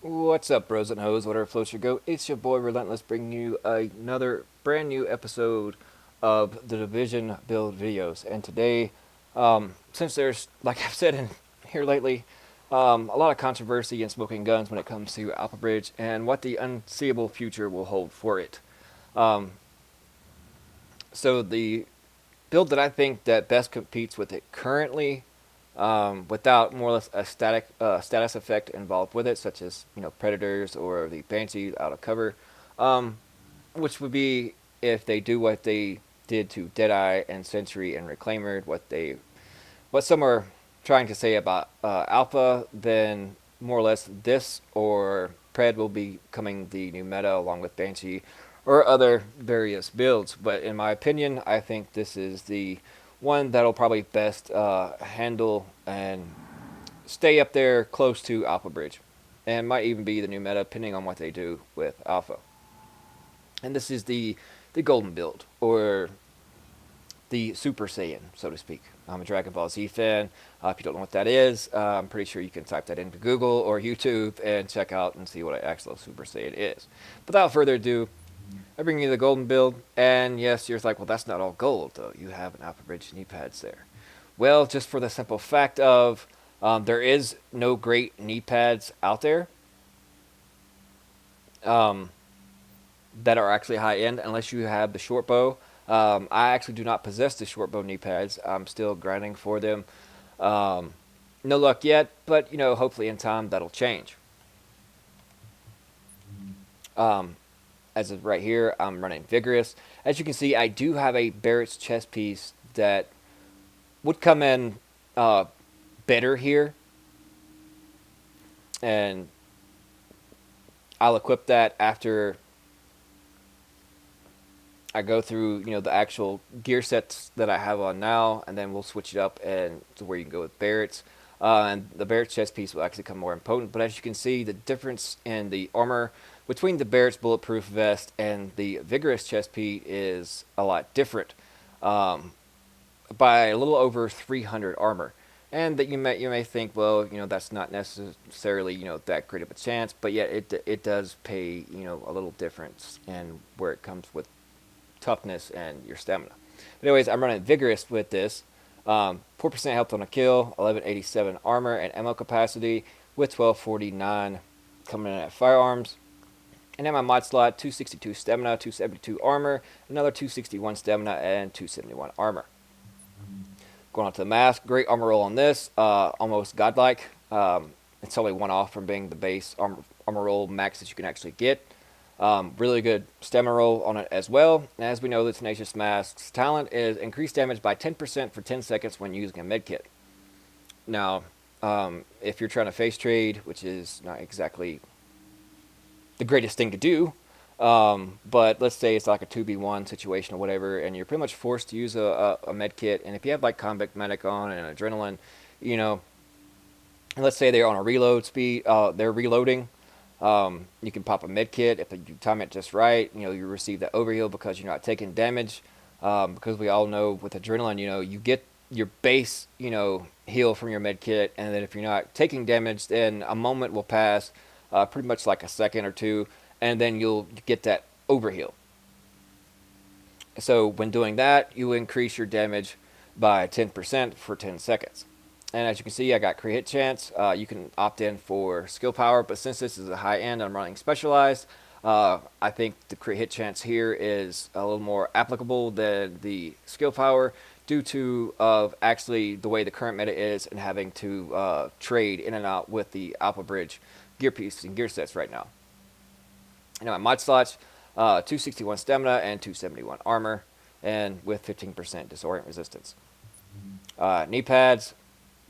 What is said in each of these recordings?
What's up, bros and hoes? Whatever floats your goat. It's your boy Relentless, bringing you another brand new episode of the Division build videos. And today, since there's, like I've said in here lately, a lot of controversy and smoking guns when it comes to Alpha Bridge and what the unseeable future will hold for it. Um, so the build that I think that best competes with it currently, without more or less a status effect involved with it, such as predators or the banshee out of cover, um, which would be if they do what they did to Deadeye and Sentry and Reclaimer, what some are trying to say about Alpha, then more or less this or Pred will be coming the new meta along with Banshee or other various builds. But in my opinion, I think this is the one that'll probably best handle and stay up there close to Alpha Bridge. And might even be the new meta depending on what they do with Alpha. And this is the golden build, or the Super Saiyan, so to speak. I'm a Dragon Ball Z fan. If you don't know what that is, I'm pretty sure you can type that into Google or YouTube and check out and see what an actual Super Saiyan is. Without further ado, I bring you the golden build, and yes, you're like, well, that's not all gold, though. You have an Alpha Bridge knee pads there. Well, just for the simple fact of there is no great knee pads out there um, that are actually high end unless you have the short bow. I actually do not possess the short bow knee pads. I'm still grinding for them. Um, no luck yet, but hopefully in time that'll change. Um, as of right here, I'm running Vigorous. As you can see, I do have a Barrett's chest piece that would come in uh, better here, and I'll equip that after I go through the actual gear sets that I have on now, and then we'll switch it up and to where you can go with Barrett's. And the Barrett's chest piece will actually come more impotent. But as you can see, the difference in the armor between the Barrett's bulletproof vest and the Vigorous chest piece is a lot different, um, by a little over 300 armor. And that you may think, well, that's not necessarily that great of a chance, but yet it does pay a little difference in where it comes with toughness and your stamina. But anyways, I'm running Vigorous with this. 4% health on a kill, 1187 armor and ammo capacity with 1249 coming in at firearms. And then my mod slot, 262 stamina, 272 armor, another 261 stamina, and 271 armor. Going on to the mask, great armor roll on this, almost godlike. It's only one off from being the base armor roll max that you can actually get. Really good stamina roll on it as well. And as we know, the Tenacious Mask's talent is increased damage by 10% for 10 seconds when using a medkit. Now, if you're trying to face trade, which is not exactly the greatest thing to do, but let's say it's like a 2v1 situation or whatever, and you're pretty much forced to use a medkit, and if you have like Combat Medic on and Adrenaline, you know, and let's say they're on a reload speed, they're reloading. You can pop a med kit if you time it just right. You receive that overheal because you're not taking damage. Because we all know with adrenaline, you get your base, heal from your med kit, and then if you're not taking damage, then a moment will pass, pretty much like a second or two, and then you'll get that overheal. So when doing that, you increase your damage by 10% for 10 seconds. And as you can see, I got crit hit chance. You can opt in for skill power, but since this is a high end, I'm running specialized. I think the crit hit chance here is a little more applicable than the skill power due to actually the way the current meta is and having to trade in and out with the Alpha Bridge gear pieces and gear sets right now. My mod slots, 261 stamina and 271 armor, and with 15% disorient resistance. Knee pads,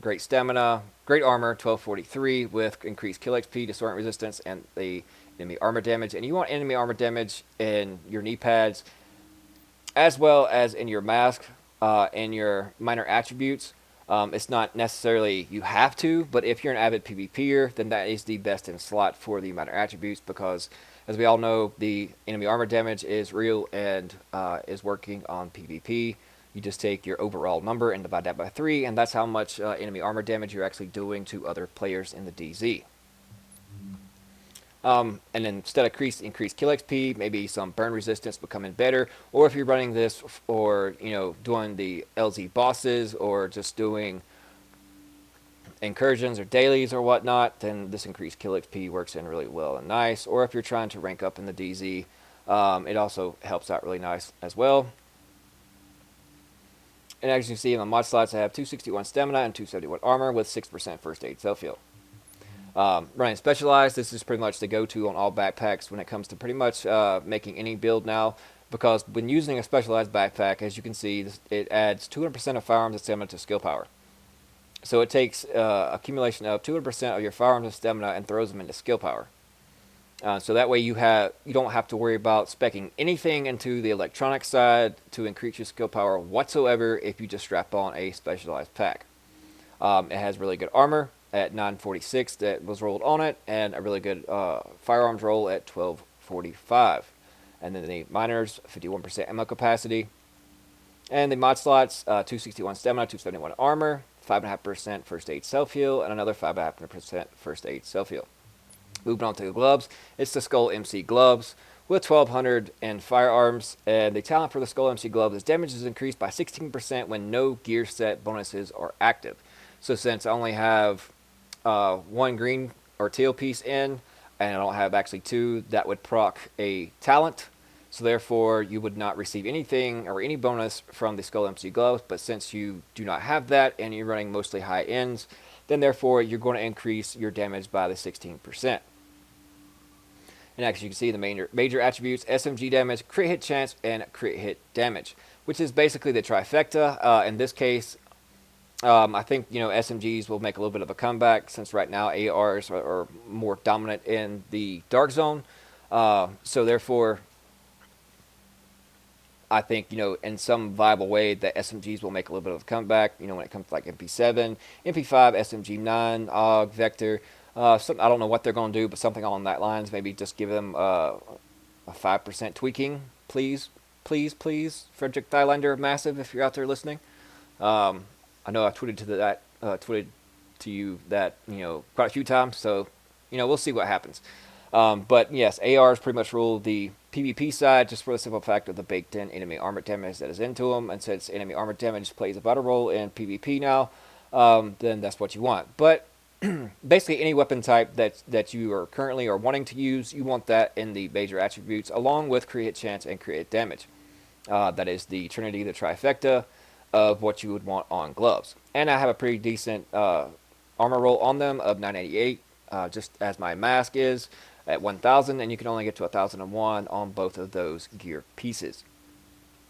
great stamina, great armor, 1243 with increased kill XP, disorient resistance, and the enemy armor damage. And you want enemy armor damage in your knee pads as well as in your mask and your minor attributes. It's not necessarily you have to, but if you're an avid PvPer, then that is the best in slot for the minor attributes because, as we all know, the enemy armor damage is real and is working on PvP. You just take your overall number and divide that by 3, and that's how much enemy armor damage you're actually doing to other players in the DZ. And then instead of increase kill XP, maybe some burn resistance becoming better. Or if you're running this or, doing the LZ bosses or just doing incursions or dailies or whatnot, then this increased kill XP works in really well and nice. Or if you're trying to rank up in the DZ, it also helps out really nice as well. And as you see in the mod slots, I have 261 stamina and 271 armor with 6% first aid self-heal. Running Specialized, this is pretty much the go-to on all backpacks when it comes to pretty much making any build now, because when using a Specialized backpack, as you can see, it adds 200% of firearms and stamina to skill power. So it takes accumulation of 200% of your firearms and stamina and throws them into skill power. So that way you don't have to worry about speccing anything into the electronic side to increase your skill power whatsoever if you just strap on a Specialized pack. It has really good armor at 946 that was rolled on it, and a really good firearms roll at 1245. And then the miners, 51% ammo capacity. And the mod slots, 261 stamina, 271 armor, 5.5% first aid self-heal, and another 5.5% first aid self-heal. Moving on to the gloves, it's the Skull MC gloves with 1200 in firearms, and the talent for the Skull MC glove is damage is increased by 16% when no gear set bonuses are active. So since I only have one green or teal piece in, and I don't have actually 2, that would proc a talent. So therefore, you would not receive anything or any bonus from the Skull MC gloves. But since you do not have that and you're running mostly high ends, then therefore you're going to increase your damage by the 16%. And as you can see, the major attributes: SMG damage, crit hit chance, and crit hit damage, which is basically the trifecta. In this case, I think SMGs will make a little bit of a comeback since right now ARs are more dominant in the dark zone. So therefore, I think in some viable way that SMGs will make a little bit of a comeback. When it comes to like MP7, MP5, SMG9, AUG, Vector. I don't know what they're going to do, but something along that lines. Maybe just give them a 5% tweaking, please, please, please. Frederick Thylander, massive, if you're out there listening. I know I tweeted to you that quite a few times, so we'll see what happens. But yes, ARs pretty much rule the PvP side just for the simple fact of the baked-in enemy armor damage that is into them, and since enemy armor damage plays a vital role in PvP now, then that's what you want. But basically, any weapon type that you are currently or wanting to use, you want that in the major attributes, along with crit hit chance and crit hit damage. That is the trinity, the trifecta of what you would want on gloves. And I have a pretty decent armor roll on them of 988, just as my mask is at 1000, and you can only get to 1001 on both of those gear pieces.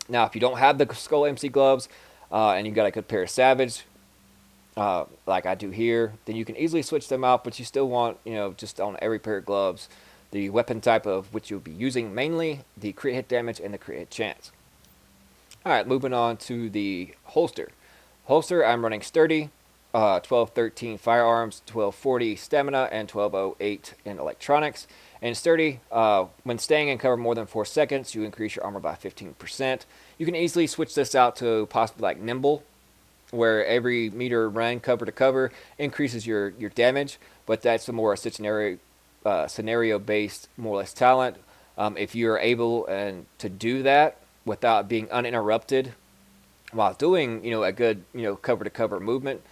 Now, if you don't have the Skull MC gloves and you got a good pair of Savage, like I do here, then you can easily switch them out, but you still want, just on every pair of gloves, the weapon type of which you'll be using, mainly the crit hit damage and the crit hit chance. Alright, moving on to the holster. Holster, I'm running Sturdy, 1213 firearms, 1240 stamina, and 1208 in electronics. And Sturdy, when staying in cover more than 4 seconds, you increase your armor by 15%. You can easily switch this out to possibly like Nimble, where every meter run cover to cover increases your damage, but that's a more scenario-based, more or less talent. If you're able to do that without being uninterrupted while doing, a good, cover to cover movement,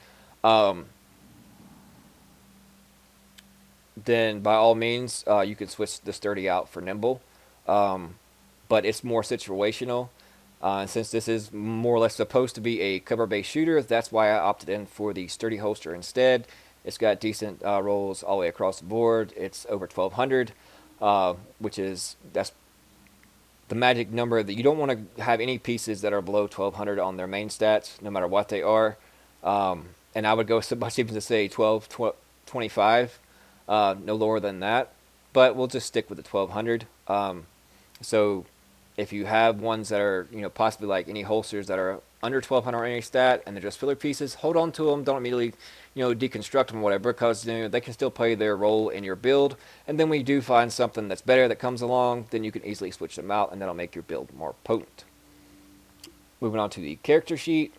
then by all means, you can switch the Sturdy out for Nimble. But it's more situational. And since this is more or less supposed to be a cover-based shooter, that's why I opted in for the Sturdy holster instead. It's got decent rolls all the way across the board. It's over 1200, that's the magic number that you don't want to have any pieces that are below 1200 on their main stats, no matter what they are. And I would go so much even to say 1225, no lower than that. But we'll just stick with the 1200. So if you have ones that are, possibly like any holsters that are under 1200 on any stat and they're just filler pieces, hold on to them. Don't immediately, deconstruct them or whatever, because they can still play their role in your build. And then when you do find something that's better that comes along, then you can easily switch them out, and that'll make your build more potent. Moving on to the character sheet.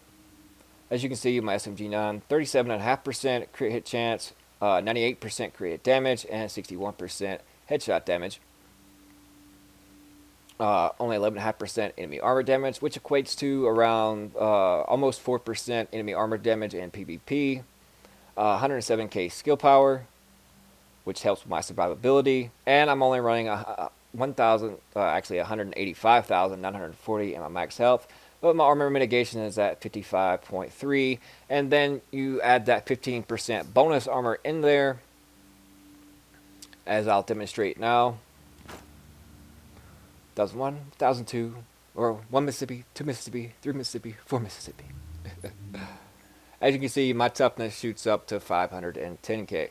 As you can see, my SMG9, 37.5% crit hit chance, 98% crit hit damage, and 61% headshot damage. Only 11.5% enemy armor damage, which equates to around almost 4% enemy armor damage in PvP. 107k skill power, which helps with my survivability. And I'm only running 185,940 in my max health. But my armor mitigation is at 55.3. And then you add that 15% bonus armor in there, as I'll demonstrate now. 1001, 1002, or 1 Mississippi, 2 Mississippi, 3 Mississippi, 4 Mississippi. As you can see, my toughness shoots up to 510k.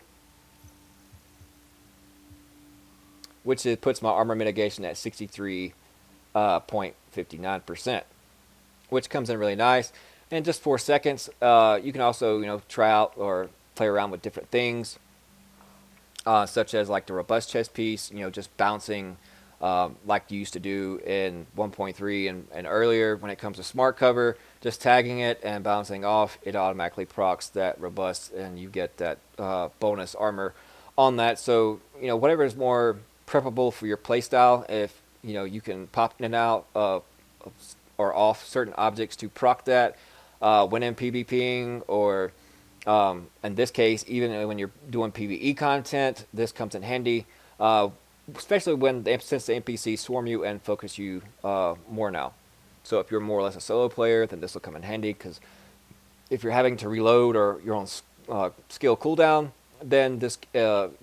Which puts my armor mitigation at 63.59%. Which comes in really nice. And just 4 seconds, you can also, try out or play around with different things. Such as like the robust chest piece, just bouncing like you used to do in 1.3 and earlier when it comes to smart cover, just tagging it and bouncing off, it automatically procs that robust and you get that bonus armor on that. So, whatever is more preferable for your playstyle, if, you can pop in and out or off certain objects to proc that when in PvPing, or in this case, even when you're doing PvE content, this comes in handy. Especially since the NPCs swarm you and focus you more now. So if you're more or less a solo player, then this will come in handy, because if you're having to reload or you're on skill cooldown, then this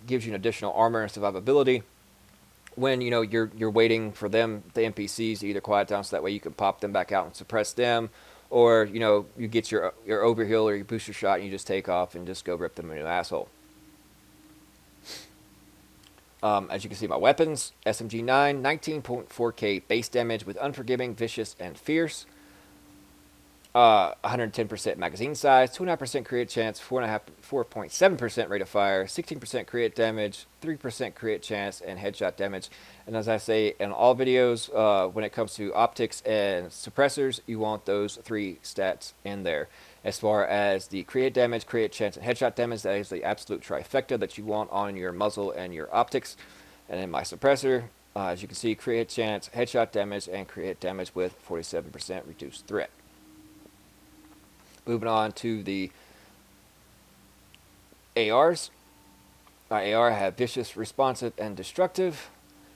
gives you an additional armor and survivability when you're waiting for the NPCs to either quiet down, so that way you can pop them back out and suppress them, or you get your overheal or your booster shot and you just take off and just go rip them a new asshole. As you can see, my weapons, SMG9, 19.4k base damage with Unforgiving, Vicious, and Fierce. 110% magazine size, 2.5% crit chance, 4.7% rate of fire, 16% crit damage, 3% crit chance, and headshot damage. And as I say in all videos, when it comes to optics and suppressors, you want those 3 stats in there. As far as the crit damage, crit chance, and headshot damage, that is the absolute trifecta that you want on your muzzle and your optics. And in my suppressor, as you can see, crit chance, headshot damage, and crit damage with 47% reduced threat. Moving on to the ARs. My AR have Vicious, Responsive, and Destructive.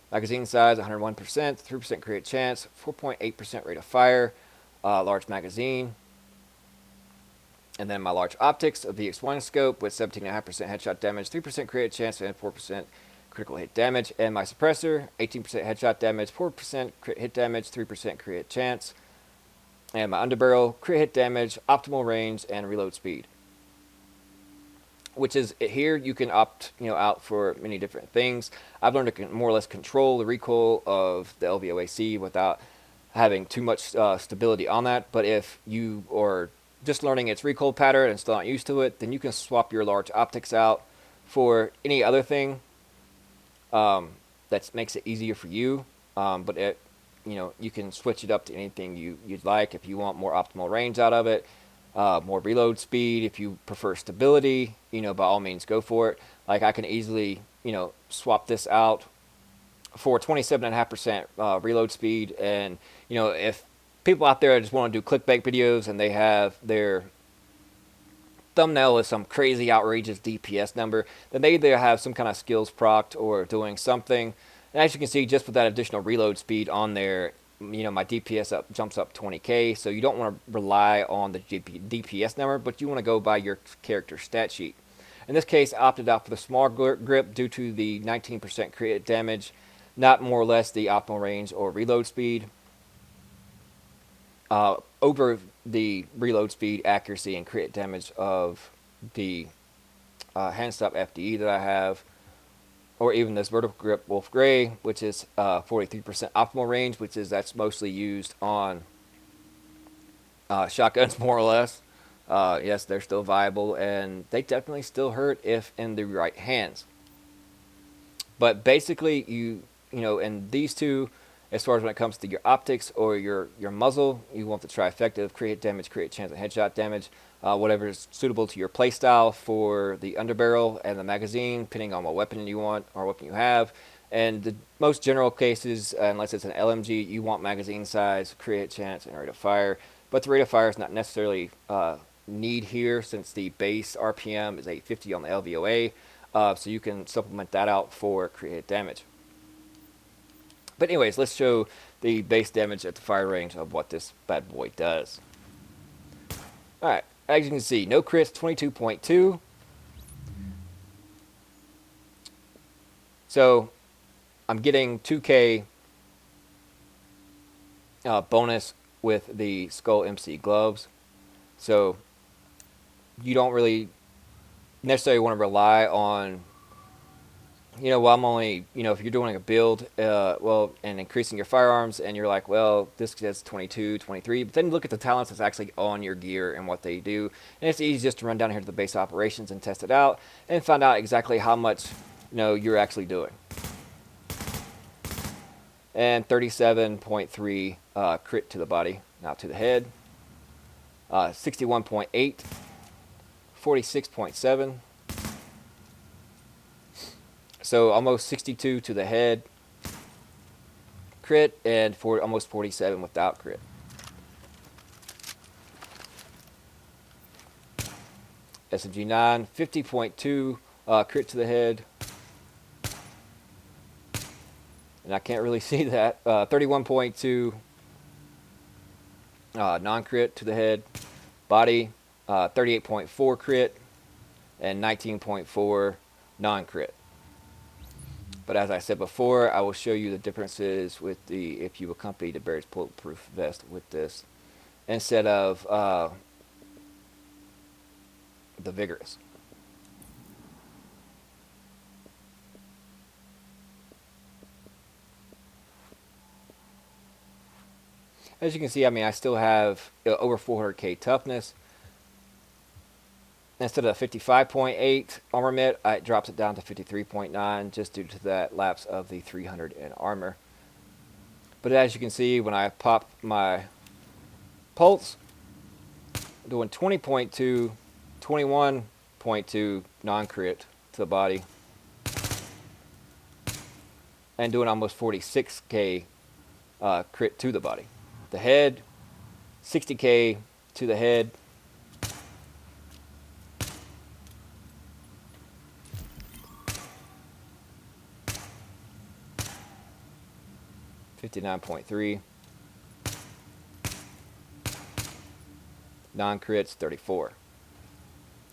Magazine size 101%, 3% crit chance, 4.8% rate of fire, large magazine. And then my large optics, a VX1 scope with 17.5% headshot damage, 3% crit chance, and 4% critical hit damage. And my suppressor, 18% headshot damage, 4% crit hit damage, 3% crit chance. And my underbarrel, crit hit damage, optimal range, and reload speed. Which is, here you can opt out for many different things. I've learned to more or less control the recoil of the LVOAC without having too much stability on that. But if you are just learning its recoil pattern and still not used to it, then you can swap your large optics out for any other thing that makes it easier for you. But you can switch it up to anything you'd like. If you want more optimal range out of it, more reload speed, if you prefer stability, by all means go for it. Like I can easily, swap this out for 27.5% reload speed. And, if people out there just want to do clickbait videos and they have their thumbnail is some crazy outrageous DPS number, then they either have some kind of skills procced or doing something. And as you can see, just with that additional reload speed on there, my DPS jumps up 20k. So you don't want to rely on the DPS number, but you want to go by your character stat sheet. In this case, I opted out for the small grip due to the 19% crit damage, not more or less the optimal range or reload speed. Over the reload speed, accuracy, and crit damage of the handstop FDE that I have, or even this vertical grip Wolf Gray, which is 43% optimal range, that's mostly used on Shotguns, more or less. Yes, they're still viable, and they definitely still hurt if in the right hands. But basically, you know, in these two, as far as when it comes to your optics or your muzzle, you want the trifecta: create damage, create chance of headshot damage, whatever is suitable to your playstyle for the underbarrel and the magazine, depending on what weapon you want or weapon you have. And the most general cases, unless it's an LMG, you want magazine size, create chance, and rate of fire. But the rate of fire is not necessarily need here, since the base RPM is 850 on the LVOA. So you can supplement that out for created damage. But anyways, let's show the base damage at the fire range of what this bad boy does. Alright, as you can see, no crits, 22.2. So I'm getting 2k bonus with the Skull MC gloves. So you don't really necessarily want to rely on, you know, well, I'm only, you know, if you're doing a build, well, and increasing your firearms, and you're like, well, this says 22, 23, but then look at the talents that's actually on your gear and what they do. And it's easy just to run down here to the base operations and test it out and find out exactly how much, you know, you're actually doing. And 37.3 crit to the body, not to the head. 61.8, 46.7. So almost 62 to the head crit, and for almost 47 without crit. SMG 9, 50.2 crit to the head. And I can't really see that. 31.2 non-crit to the head. Body, 38.4 crit, and 19.4 non-crit. But as I said before, I will show you the differences with the, if you accompany the Barrett's Bulletproof Vest with this instead of the Vigorous. As you can see, I mean, I still have over 400k toughness. Instead of 55.8 armor met, it drops it down to 53.9 just due to that lapse of the 300 in armor. But as you can see, when I pop my pulse, doing 20.2, 21.2 non-crit to the body, and doing almost 46k crit to the body. The head, 60k to the head. $59.3. Non-crits 34.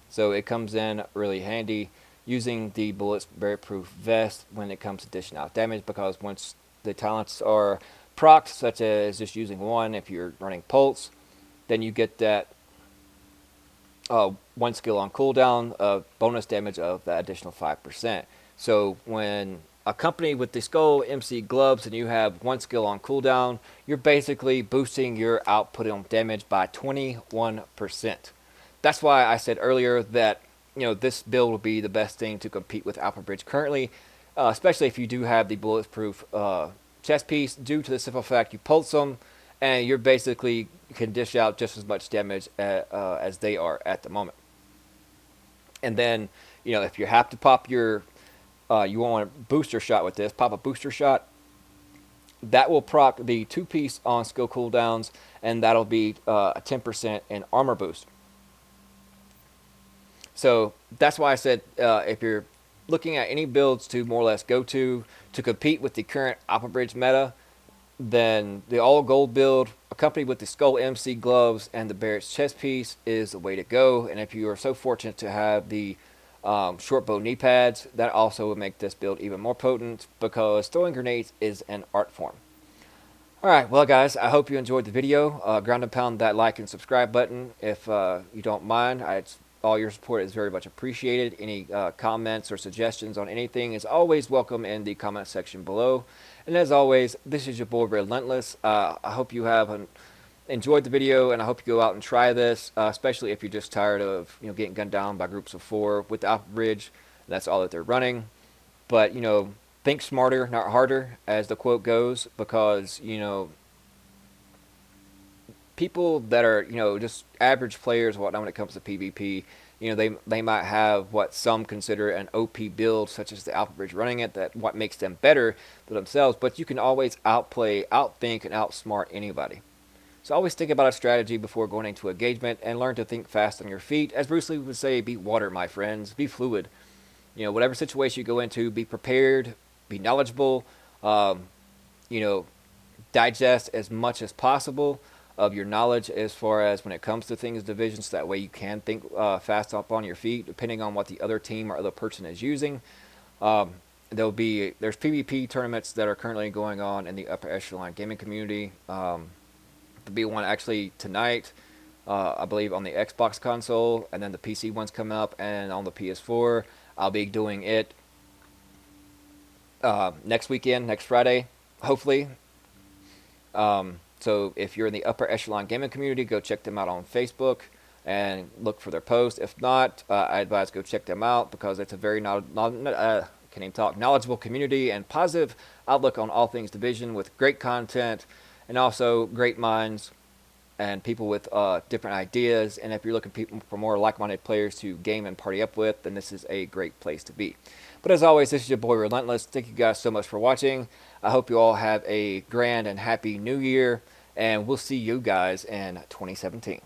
So it comes in really handy using the bulletproof vest when it comes to dishing out damage, because once the talents are procced, such as just using one if you're running pulse, then you get that one skill on cooldown bonus damage of that additional 5%. So when accompanied with the Skull MC gloves and you have one skill on cooldown, you're basically boosting your output on damage by 21%. That's why I said earlier that, you know, this build will be the best thing to compete with Alpha Bridge currently, especially if you do have the bulletproof chest piece, due to the simple fact you pulse them and you're basically can dish out just as much damage as they are at the moment. And then, you know, if you have to pop your you want a booster shot with this, pop a booster shot. That will proc the 2-piece on skill cooldowns, and that'll be a 10% in armor boost. So that's why I said if you're looking at any builds to more or less go to compete with the current Alpha Bridge meta, then the all gold build accompanied with the Skull MC gloves and the Barrett's chest piece is the way to go. And if you are so fortunate to have the short bow knee pads, that also would make this build even more potent, because throwing grenades is an art form. Alright, well guys, I hope you enjoyed the video. Ground and pound that like and subscribe button if you don't mind. All your support is very much appreciated. Any comments or suggestions on anything is always welcome in the comment section below. And as always, this is your boy Relentless. I hope you have enjoyed the video, and I hope you go out and try this, especially if you're just tired of getting gunned down by groups of 4 with the Alpha Bridge. That's all that they're running. But think smarter, not harder, as the quote goes, because people that are just average players, whatnot, when it comes to PvP, they might have what some consider an OP build, such as the Alpha Bridge running it, that what makes them better for themselves. But you can always outplay, outthink, and outsmart anybody. So always think about a strategy before going into engagement, and learn to think fast on your feet. As Bruce Lee would say, be water, my friends. Be fluid. Whatever situation you go into, be prepared, be knowledgeable. Um, you know, digest as much as possible of your knowledge as far as when it comes to things divisions. So that way you can think fast up on your feet, depending on what the other team or other person is using. Um, there's PvP tournaments that are currently going on in the upper echelon gaming community. There'll be one actually tonight, I believe, on the Xbox console, and then the PC one's coming up, and on the PS4, I'll be doing it next weekend, next Friday, hopefully. So if you're in the upper echelon gaming community, go check them out on Facebook and look for their posts. If not, I advise go check them out, because it's a very can't even talk, knowledgeable community and positive outlook on all things division, with great content and also great minds and people with different ideas. And if you're looking for more like-minded players to game and party up with, then this is a great place to be. But as always, this is your boy Relentless. Thank you guys so much for watching. I hope you all have a grand and happy new year, and we'll see you guys in 2017.